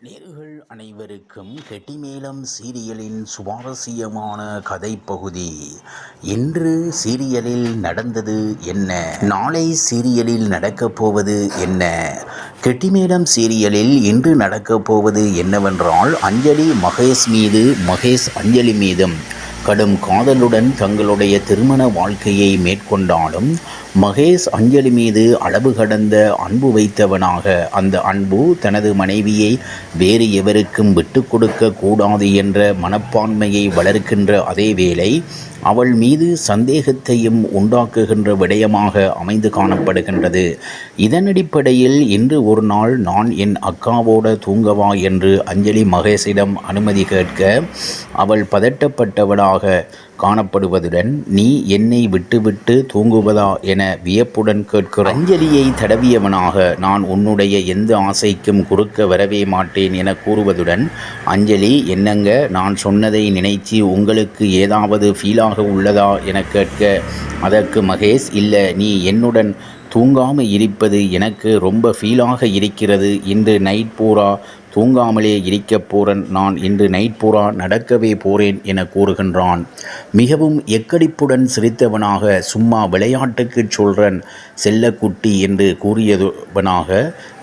நேயர்கள் அனைவருக்கும் கெட்டிமேளம் சீரியலின் சுவாரஸ்யமான கதைப்பகுதி. இன்று சீரியலில் நடந்தது என்ன, நாளை சீரியலில் நடக்கப் போவது என்ன? கெட்டிமேளம் சீரியலில் இன்று நடக்கப் போவது என்னவென்றால், அஞ்சலி மகேஷ் மீது, மகேஷ் அஞ்சலி மீதும் கடும் காதலுடன் தங்களுடைய திருமண வாழ்க்கையை மேற்கொண்டாலும் மகேஷ் அஞ்சலி மீது அளவு கடந்த அன்பு வைத்தவனாக, அந்த அன்பு தனது மனைவியை வேறு எவருக்கும் விட்டு கொடுக்க கூடாது என்ற மனப்பான்மையை வளர்க்கின்ற அதே வேளை அவள் மீது சந்தேகத்தையும் உண்டாக்குகின்ற விடயமாக அமைந்து காணப்படுகின்றது. இதனடிப்படையில் இன்று ஒரு நாள் நான் என் அக்காவோட தூங்கவா என்று அஞ்சலி மகேஷிடம் அனுமதி கேட்க, அவள் பதட்டப்பட்டவளாக காணப்படுவதுடன், நீ என்னை விட்டுவிட்டு தூங்குவதா என வியப்புடன் கேட்கிறான். அஞ்சலியை தடவியவனாக, நான் உன்னுடைய எந்த ஆசைக்கும் குறுக்க வரவே மாட்டேன் என கூறுவதுடன், அஞ்சலி என்னங்க, நான் சொன்னதை நினைத்து உங்களுக்கு ஏதாவது ஃபீலாக உள்ளதா என கேட்க, அதற்கு மகேஷ், இல்லை, நீ என்னுடன் தூங்காமல் இருப்பது எனக்கு ரொம்ப ஃபீலாக இருக்கிறது. இன்று நைட் பூரா தூங்காமலே இருக்க போறேன், நான் இன்று நைட் பூரா நடக்கவே போறேன் என கூறுகின்றான். மிகவும் எக்கடிப்புடன் சிரித்தவனாக, சும்மா விளையாட்டுக்கு சொல்றன் செல்லக்குட்டி என்று கூறியவனாக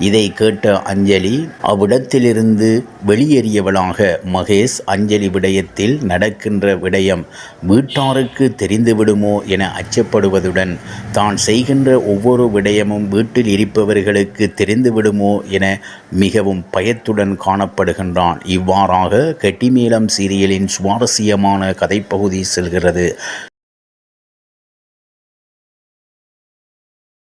இதை கேட்ட அஞ்சலி அவ்விடத்திலிருந்து வெளியேறியவளாக, மகேஷ் அஞ்சலி விடயத்தில் நடக்கின்ற விடயம் வீட்டாருக்கு தெரிந்துவிடுமோ என அச்சப்படுவதுடன், தான் செய்கின்ற ஒவ்வொரு விடயமும் வீட்டில் இருப்பவர்களுக்கு தெரிந்துவிடுமோ என மிகவும் பயத்துடன் காணப்படுகின்றான். இவ்வாறாக கெட்டிமேளம் சீரியலின் சுவாரஸ்யமான கதைப்பகுதி செல்கிறது.